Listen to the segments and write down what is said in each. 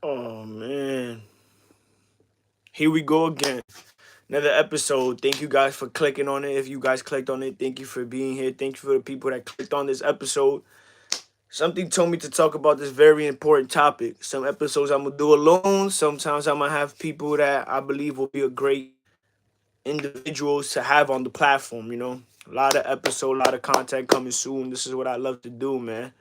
Oh man. Here we go again. Another episode. Thank you guys for clicking on it. If you guys clicked on it, thank you for being here. Thank you for the people that clicked on this episode. Something told me to talk about this very important topic. Some episodes I'm gonna do alone. Sometimes I'm gonna have people that I believe will be a great individuals to have on the platform, A lot of episode, a lot of content coming soon. This is what I love to do, man.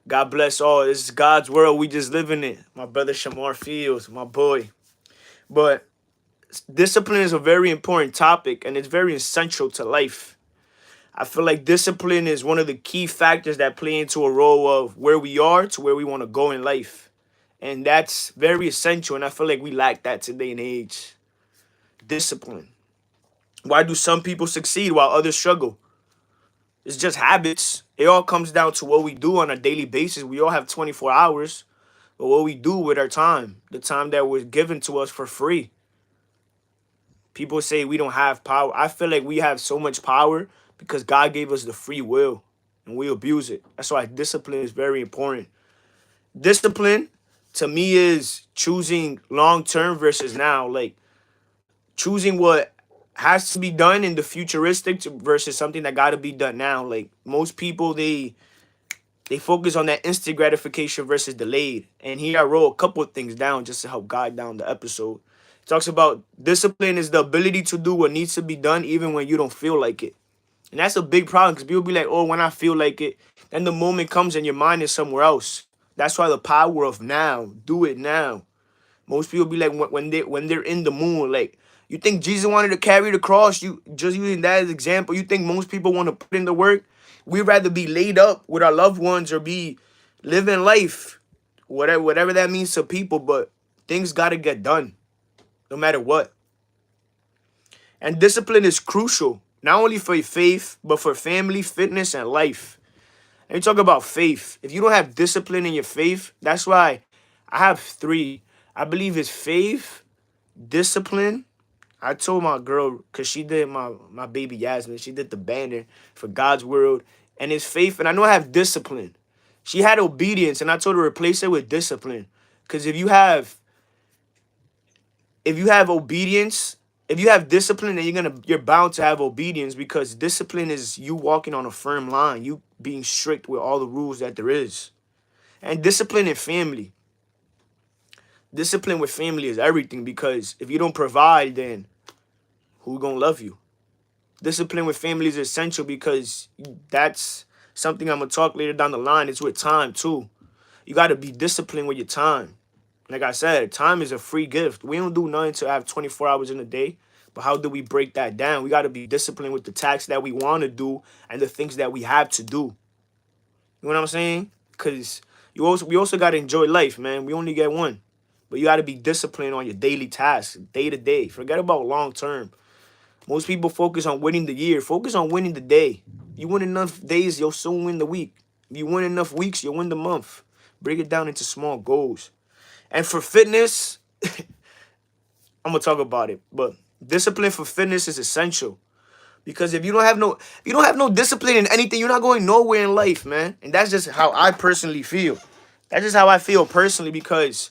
God bless all. This is God's world. We just live in it. My brother Shamar Fields, my boy. But discipline is a very important topic and it's very essential to life. I feel like discipline is one of the key factors that play into a role of where we are to where we want to go in life. And that's very essential. And I feel like we lack that today and age. Discipline. Why do some people succeed while others struggle? It's just habits. It all comes down to what we do on a daily basis. We all have 24 hours, but what we do with our time, the time that was given to us for free. People say we don't have power. I feel like we have so much power because God gave us the free will and we abuse it. That's why discipline is very important. Discipline to me is choosing long term versus now. Like choosing what has to be done in the futuristic versus something that got to be done now. Like most people, they focus on that instant gratification versus delayed. And here I wrote a couple of things down just to help guide down the episode. It talks about discipline is the ability to do what needs to be done even when you don't feel like it. And that's a big problem because people be like, oh, when I feel like it, then the moment comes and your mind is somewhere else. That's why the power of now, do it now. Most people be like when they're in the mood, like you think Jesus wanted to carry the cross. You just using that as example. You think most people want to put in the work. We'd rather be laid up with our loved ones or be living life, whatever that means to people. But things got to get done, no matter what. And discipline is crucial, not only for your faith, but for family, fitness, and life. And you talk about faith. If you don't have discipline in your faith, that's why I have three. I believe it's faith, discipline. I told my girl, because she did my baby Yasmin, she did the banner for God's world. And it's faith. And I know I have discipline. She had obedience, and I told her to replace it with discipline. Because if you have obedience, if you have discipline, then you're bound to have obedience because discipline is you walking on a firm line, you being strict with all the rules that there is. And discipline in family. Discipline with family is everything because if you don't provide, then who gonna love you? Discipline with family is essential because that's something I'm gonna talk later down the line. It's with time too. You gotta be disciplined with your time. Like I said, time is a free gift. We don't do nothing to have 24 hours in a day. But how do we break that down? We got to be disciplined with the tasks that we want to do and the things that we have to do. You know what I'm saying? Because we also got to enjoy life, man. We only get one. But you got to be disciplined on your daily tasks, day to day. Forget about long term. Most people focus on winning the year. Focus on winning the day. You win enough days, you'll soon win the week. If you win enough weeks, you'll win the month. Break it down into small goals. And for fitness, I'm gonna talk about it. But discipline for fitness is essential because if you don't have no discipline in anything, you're not going nowhere in life, man. And that's just how I personally feel. That's just how I feel personally because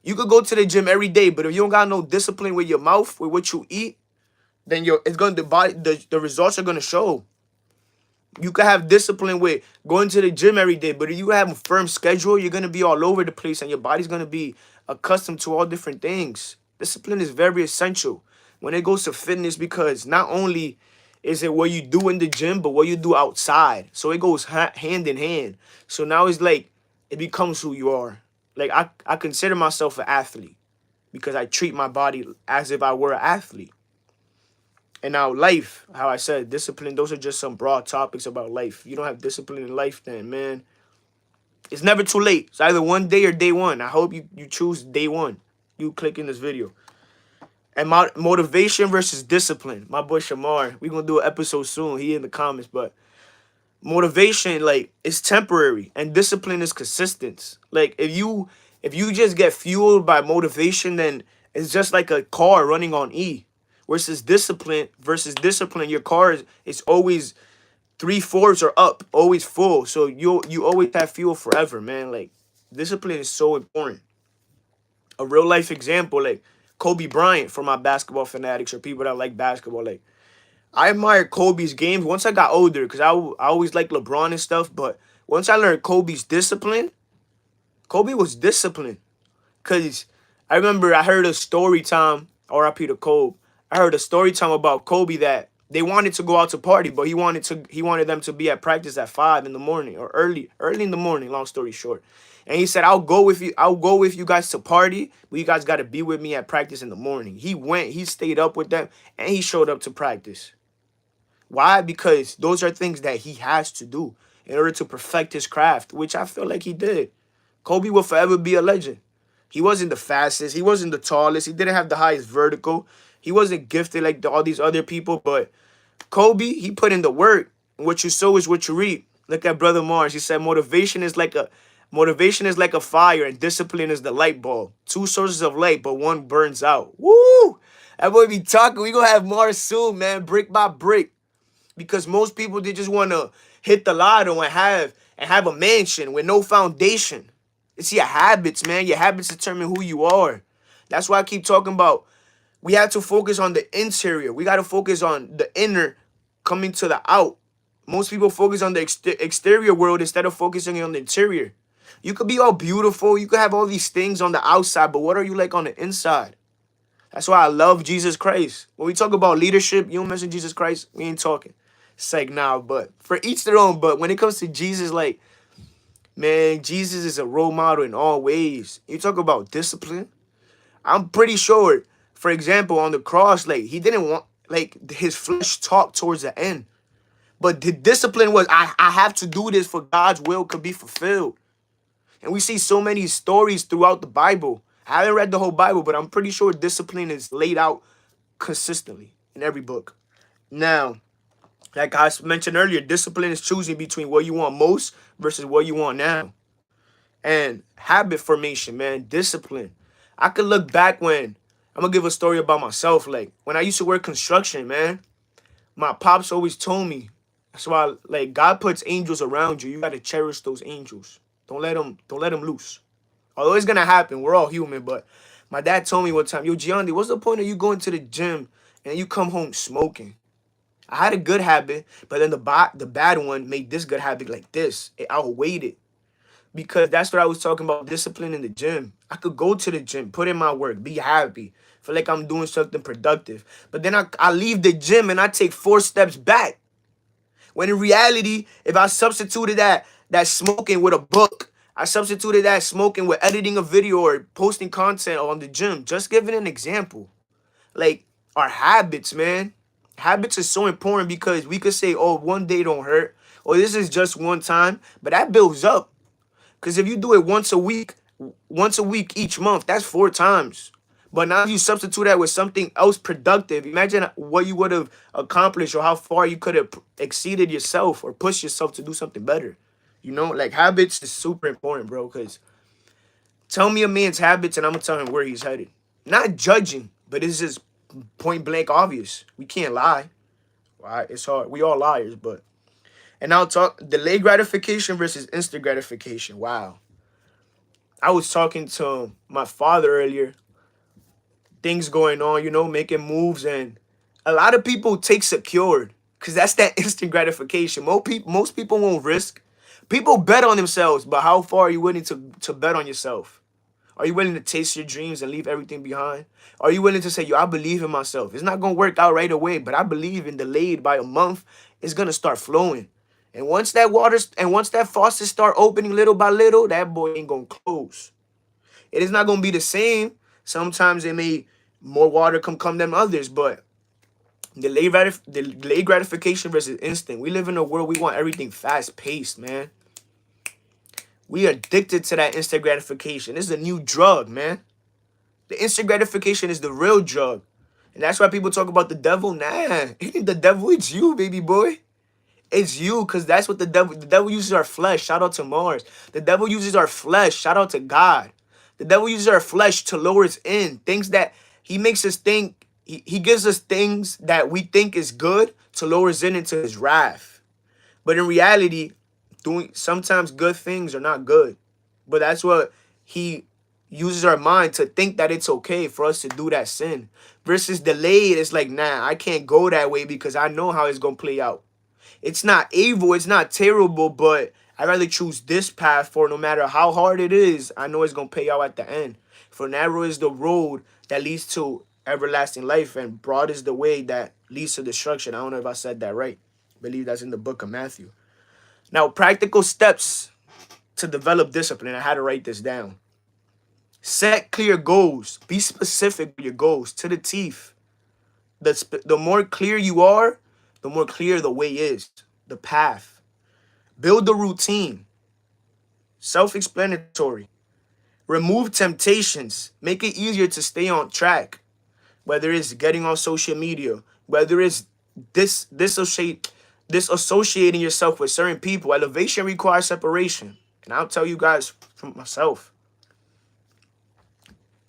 you could go to the gym every day, but if you don't got no discipline with your mouth, with what you eat, then the results are gonna show. You could have discipline with going to the gym every day, but if you have a firm schedule, you're gonna be all over the place and your body's gonna be accustomed to all different things. Discipline is very essential when it goes to fitness because not only is it what you do in the gym, but what you do outside. So it goes hand in hand. So now it's like it becomes who you are. Like I consider myself an athlete because I treat my body as if I were an athlete. And now life, how I said, discipline, those are just some broad topics about life. You don't have discipline in life, then, man, it's never too late. It's either one day or day one. I hope you choose day one. You click in this video. And motivation versus discipline. My boy Shamar, we're going to do an episode soon. He in the comments. But motivation, like, it's temporary. And discipline is consistent. Like, if you just get fueled by motivation, then it's just like a car running on E. Versus discipline, your car is always 3/4 are up, always full. So you always have fuel forever, man. Like discipline is so important. A real life example, like Kobe Bryant for my basketball fanatics or people that like basketball. Like I admired Kobe's games once I got older because I always liked LeBron and stuff. But once I learned Kobe's discipline, Kobe was disciplined. Cause I remember I heard a story time, R.I.P. to Kobe. I heard a story time about Kobe that they wanted to go out to party, but he wanted them to be at practice at 5 in the morning or early in the morning, long story short. And he said, I'll go with you guys to party, but you guys gotta be with me at practice in the morning. He went, he stayed up with them, and he showed up to practice. Why? Because those are things that he has to do in order to perfect his craft, which I feel like he did. Kobe will forever be a legend. He wasn't the fastest. He wasn't the tallest. He didn't have the highest vertical. He wasn't gifted like all these other people. But Kobe, he put in the work. What you sow is what you reap. Look at Brother Mars. He said motivation is like a fire and discipline is the light bulb. Two sources of light, but one burns out. Woo! That boy be talking. We gonna have Mars soon, man, brick by brick. Because most people they just wanna hit the lotto and have a mansion with no foundation. It's your habits, man. Your habits determine who you are. That's why I keep talking about we have to focus on the interior. We got to focus on the inner coming to the out. Most people focus on the exterior world instead of focusing on the interior. You could be all beautiful. You could have all these things on the outside, but what are you like on the inside? That's why I love Jesus Christ. When we talk about leadership, you don't mention Jesus Christ, we ain't talking. It's like, nah, but for each their own. But when it comes to Jesus, like, man, Jesus is a role model in all ways. You talk about discipline. I'm pretty sure, for example, on the cross, like he didn't want like his flesh talked towards the end. But the discipline was I have to do this for God's will could be fulfilled. And we see so many stories throughout the Bible. I haven't read the whole Bible, but I'm pretty sure discipline is laid out consistently in every book. Now, like I mentioned earlier, discipline is choosing between what you want most versus what you want now. And habit formation, man, discipline. I could look back when I'm gonna give a story about myself. Like when I used to work construction, man, my pops always told me. That's why, like, God puts angels around you. You gotta cherish those angels. Don't let them loose. Although it's gonna happen, we're all human. But my dad told me one time, "Yo, Gianni, what's the point of you going to the gym and you come home smoking?" I had a good habit, but then the bad one made this good habit like this. It outweighed it. Because that's what I was talking about, discipline in the gym. I could go to the gym, put in my work, be happy, feel like I'm doing something productive. But then I leave the gym and I take 4 steps back. When in reality, if I substituted that smoking with a book, I substituted that smoking with editing a video or posting content on the gym. Just giving an example. Like our habits, man. Habits is so important because we could say, oh, one day don't hurt. Or this is just one time. But that builds up. Because if you do it once a week each month, that's 4 times. But now you substitute that with something else productive. Imagine what you would have accomplished or how far you could have exceeded yourself or pushed yourself to do something better. You know, like habits is super important, bro. Because tell me a man's habits and I'm going to tell him where he's headed. Not judging, but it's just point blank obvious. We can't lie. Right? It's hard. We all liars, but. And now talk delayed gratification versus instant gratification. Wow. I was talking to my father earlier. Things going on, you know, making moves, and a lot of people take secured because that's that instant gratification. Most people won't risk. People bet on themselves, but how far are you willing to bet on yourself? Are you willing to chase your dreams and leave everything behind? Are you willing to say, yo, I believe in myself? It's not going to work out right away, but I believe in delayed by a month, it's going to start flowing. And once that faucet start opening little by little, that boy ain't going to close. It is not going to be the same. Sometimes it may more water come than others, but delayed gratification versus instant. We live in a world we want everything fast paced, man. We are addicted to that instant gratification. It's a new drug, man. The instant gratification is the real drug. And that's why people talk about the devil. Nah, it ain't the devil, it's you, baby boy. It's you, because that's what the devil uses our flesh. Shout out to Mars. The devil uses our flesh. Shout out to God. The devil uses our flesh to lower us in. Things that he makes us think, he gives us things that we think is good to lower us into his wrath. But in reality, doing sometimes good things are not good. But that's what he uses our mind to think that it's okay for us to do that sin. Versus delayed, it's like, nah, I can't go that way because I know how it's gonna play out. It's not evil, it's not terrible, but I'd rather choose this path for no matter how hard it is, I know it's gonna pay out at the end. For narrow is the road that leads to everlasting life, and broad is the way that leads to destruction. I don't know if I said that right. I believe that's in the book of Matthew. Now, practical steps to develop discipline. I had to write this down. Set clear goals. Be specific with your goals to the teeth. The more clear you are, the more clear the way is, the path. Build a routine. Self-explanatory. Remove temptations. Make it easier to stay on track. Whether it's getting on social media, whether it's disassociating yourself with certain people. Elevation requires separation. And I'll tell you guys from myself.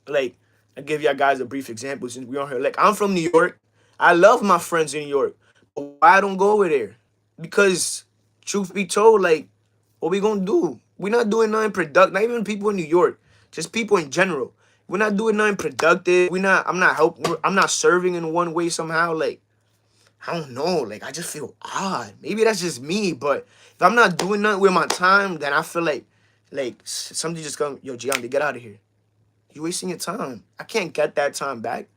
Like, I'll give y'all guys a brief example since we're on here. Like, I'm from New York. I love my friends in New York. But why I don't go over there? Because, truth be told, like, what we gonna do? We're not doing nothing productive. Not even people in New York. Just people in general. We're not doing nothing productive. I'm not helping. I'm not serving in one way somehow. Like, I don't know. Like, I just feel odd. Maybe that's just me. But if I'm not doing nothing with my time, then I feel like somebody just come, yo, Gianni, get out of here. You're wasting your time. I can't get that time back.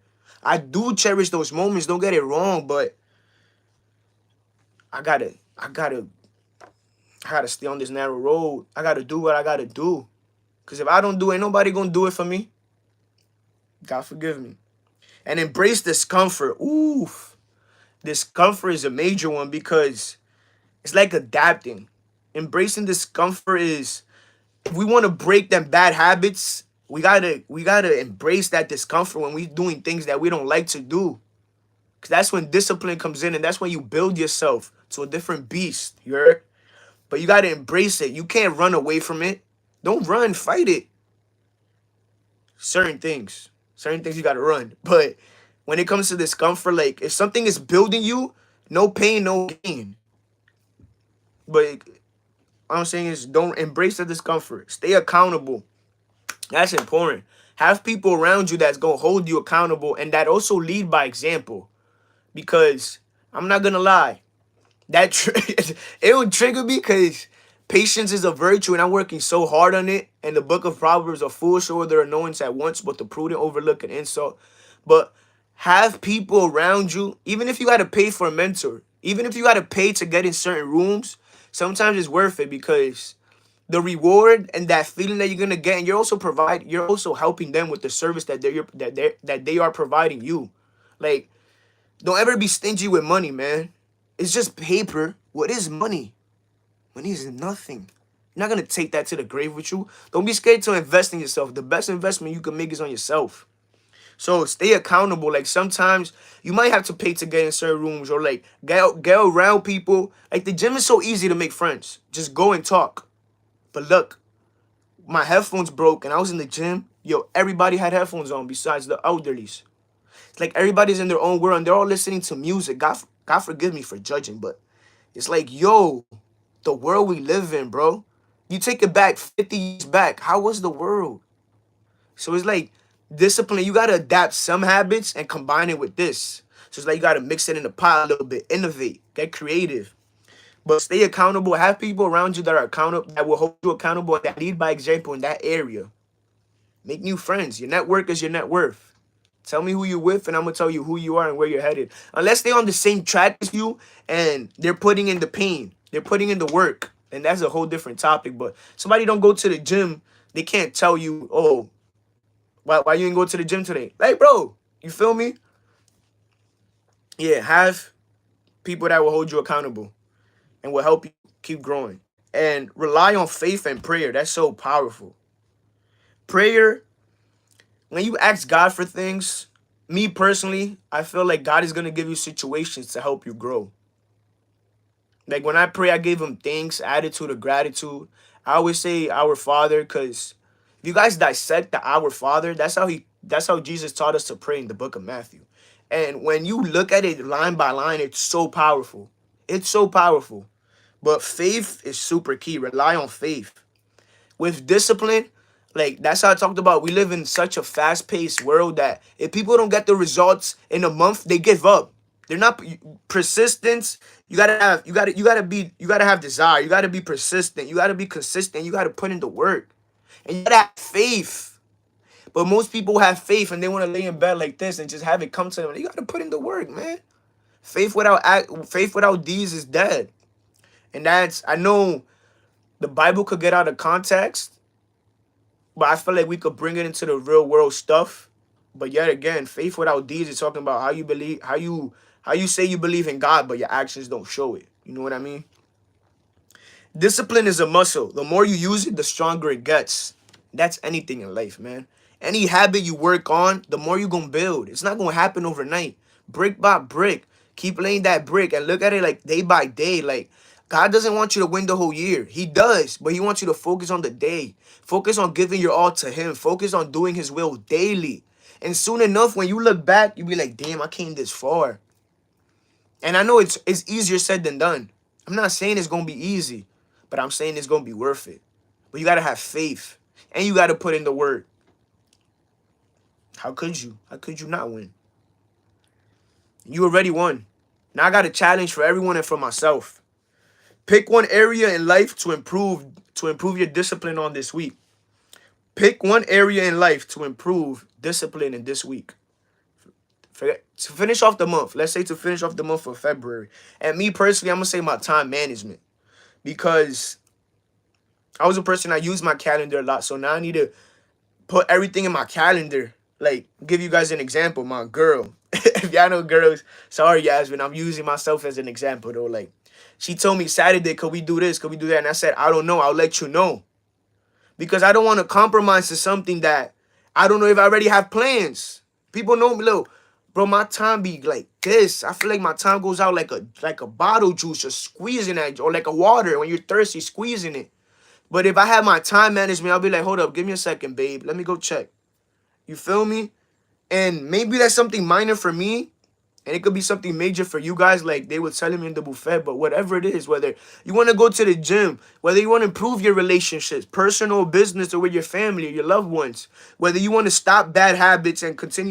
I do cherish those moments. Don't get it wrong, but I gotta stay on this narrow road. I gotta do what I gotta do. Cause if I don't do it, ain't nobody gonna do it for me. God forgive me. And embrace discomfort. Oof. Discomfort is a major one because it's like adapting. Embracing discomfort is, if we want to break them bad habits, we gotta embrace that discomfort when we doing things that we don't like to do. Cause that's when discipline comes in, and that's when you build yourself to a different beast. You heard? But you gotta embrace it. You can't run away from it. Don't run, fight it. Certain things you gotta run. But when it comes to discomfort, like if something is building you, no pain, no gain. But what I'm saying is, don't embrace the discomfort. Stay accountable. That's important. Have people around you that's gonna hold you accountable and that also lead by example. Because I'm not gonna lie, it would trigger me because patience is a virtue and I'm working so hard on it. And the book of Proverbs, a fool show their annoyance at once, but the prudent overlook an insult. But have people around you, even if you got to pay for a mentor, even if you got to pay to get in certain rooms, sometimes it's worth it because the reward and that feeling that you're gonna get, and you're also helping them with the service that they are providing you. Like, don't ever be stingy with money, man. It's just paper. What is money? Money is nothing. You're not gonna take that to the grave with you. Don't be scared to invest in yourself. The best investment you can make is on yourself. So stay accountable. Like sometimes you might have to pay to get in certain rooms or like get around people. Like the gym is so easy to make friends. Just go and talk. But look, my headphones broke and I was in the gym. Yo, everybody had headphones on besides the elderlies. It's like everybody's in their own world and they're all listening to music. God forgive me for judging, but it's like, yo, the world we live in, bro. You take it back 50 years back. How was the world? So it's like discipline. You got to adapt some habits and combine it with this. So it's like you got to mix it in the pot a little bit, innovate, get creative. But stay accountable. Have people around you that are accountable, that will hold you accountable, and that lead by example in that area. Make new friends. Your network is your net worth. Tell me who you're with, and I'm gonna tell you who you are and where you're headed. Unless they're on the same track as you and they're putting in the pain, they're putting in the work, and that's a whole different topic. But somebody don't go to the gym, they can't tell you, oh, why you didn't go to the gym today? Like, bro, you feel me? Yeah, have people that will hold you accountable and will help you keep growing. And rely on faith and prayer. That's so powerful. Prayer, when you ask God for things, me personally, I feel like God is going to give you situations to help you grow. Like when I pray, I give him thanks, attitude of gratitude. I always say our Father because if you guys dissect the our Father, that's how Jesus taught us to pray in the book of Matthew. And when you look at it line by line, it's so powerful. It's so powerful. But faith is super key. Rely on faith. With discipline, like that's how I talked about. We live in such a fast-paced world that if people don't get the results in a month, they give up. They're not persistence. You gotta have desire. You gotta be persistent. You gotta be consistent. You gotta put in the work. And you gotta have faith. But most people have faith and they want to lay in bed like this and just have it come to them. You gotta put in the work, man. Faith without deeds is dead. And that's, I know the Bible could get out of context, but I feel like we could bring it into the real world stuff. But yet again, faith without deeds is talking about how you believe, how you say you believe in God, but your actions don't show it. You know what I mean? Discipline is a muscle. The more you use it, the stronger it gets. That's anything in life, man. Any habit you work on, the more you're going to build. It's not going to happen overnight. Brick by brick. Keep laying that brick and look at it like day by day. Like, God doesn't want you to win the whole year. He does, but he wants you to focus on the day. Focus on giving your all to him. Focus on doing his will daily. And soon enough, when you look back, you'll be like, damn, I came this far. And I know it's easier said than done. I'm not saying it's going to be easy, but I'm saying it's going to be worth it. But you got to have faith. And you got to put in the work. How could you? How could you not win? You already won. Now I got a challenge for everyone and for myself. Pick one area in life to improve your discipline on this week. Pick one area in life to improve discipline in this week. To finish off the month. Let's say to finish off the month of February. And me personally, I'm going to say my time management. Because I was a person, I use my calendar a lot. So now I need to put everything in my calendar. Like, give you guys an example. My girl. If y'all know girls, sorry, Yasmin. I'm using myself as an example, though. Like, she told me Saturday, could we do this? Could we do that? And I said, I don't know. I'll let you know. Because I don't want to compromise to something that I don't know if I already have plans. People know me, look, bro, my time be like this. I feel like my time goes out like a bottle juice, just squeezing it, or like a water when you're thirsty, squeezing it. But if I have my time management, I'll be like, hold up, give me a second, babe. Let me go check. You feel me? And maybe that's something minor for me, and it could be something major for you guys, like they were telling me in the buffet. But whatever it is, whether you want to go to the gym, whether you want to improve your relationships, personal, business, or with your family or your loved ones, whether you want to stop bad habits and whether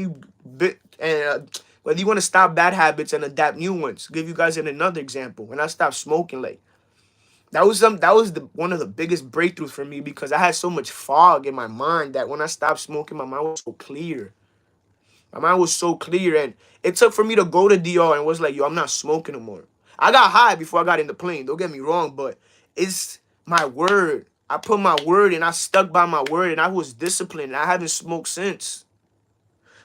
you want to stop bad habits and adapt new ones. Give you guys another example. When I stopped smoking, like that was one of the biggest breakthroughs for me, because I had so much fog in my mind that when I stopped smoking, my mind was so clear. My mind was so clear, and it took for me to go to DR and was like, yo, I'm not smoking no more. I got high before I got in the plane. Don't get me wrong, but it's my word. I put my word and I stuck by my word, and I was disciplined. I haven't smoked since.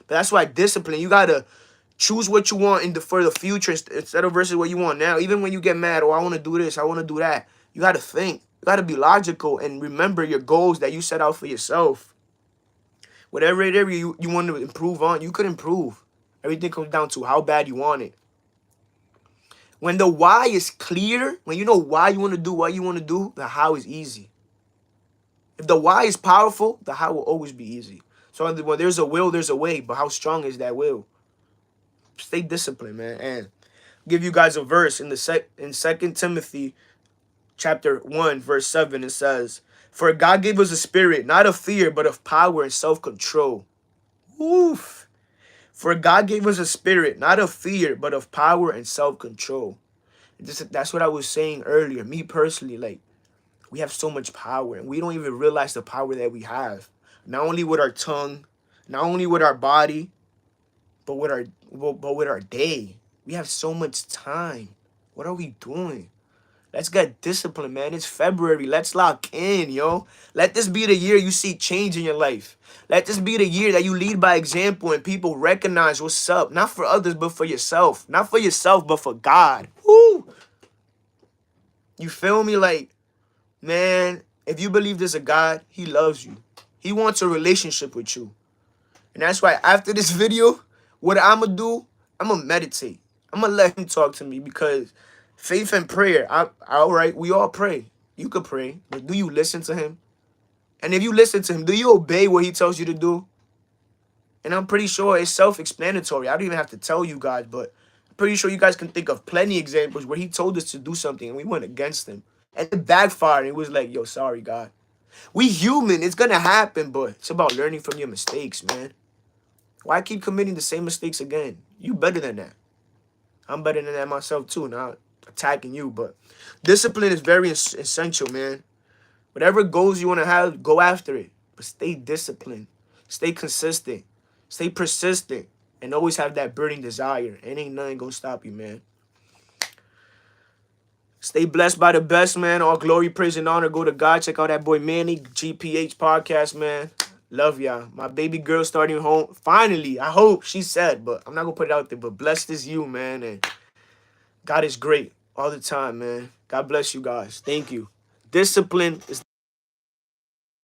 But that's why discipline, you got to choose what you want for the future instead of versus what you want now. Even when you get mad, oh, I want to do this, I want to do that. You got to think. You got to be logical and remember your goals that you set out for yourself. Whatever area you want to improve on, you could improve. Everything comes down to how bad you want it. When the why is clear, when you know why you want to do what you want to do, the how is easy. If the why is powerful, the how will always be easy. So when there's a will, there's a way. But how strong is that will? Stay disciplined, man. And give you guys a verse in 2 Timothy chapter 1, verse 7. It says, for God gave us a spirit, not of fear, but of power and self-control. Oof. For God gave us a spirit, not of fear, but of power and self-control. That's what I was saying earlier. Me personally, like, we have so much power, and we don't even realize the power that we have. Not only with our tongue, not only with our body, but with our day. We have so much time. What are we doing? Let's get disciplined, man. It's February. Let's lock in, yo. Let this be the year you see change in your life. Let this be the year that you lead by example and people recognize what's up. Not for others, but for yourself. Not for yourself, but for God. Woo! You feel me? Like, man, if you believe there's a God, he loves you. He wants a relationship with you. And that's why after this video, what I'm going to do, I'm going to meditate. I'm going to let him talk to me, because faith and prayer, all right, we all pray. You could pray, but do you listen to him? And if you listen to him, do you obey what he tells you to do? And I'm pretty sure it's self-explanatory. I don't even have to tell you guys, but Pretty sure you guys can think of plenty examples where he told us to do something and we went against him. And it backfired. It was like, yo, sorry, God. We human. It's going to happen, but it's about learning from your mistakes, man. Why keep committing the same mistakes again? You better than that. I'm better than that myself, too. Not attacking you, but discipline is very essential, man. Whatever goals you want to have, go after it. But stay disciplined. Stay consistent. Stay persistent. And always have that burning desire. And ain't nothing gonna stop you, man. Stay blessed by the best, man. All glory, praise, and honor go to God. Check out that boy Manny, GPH podcast, man. Love y'all. My baby girl starting home. Finally, I hope she said, but I'm not gonna put it out there. But blessed is you, man. And God is great all the time, man. God bless you guys. Thank you. Discipline is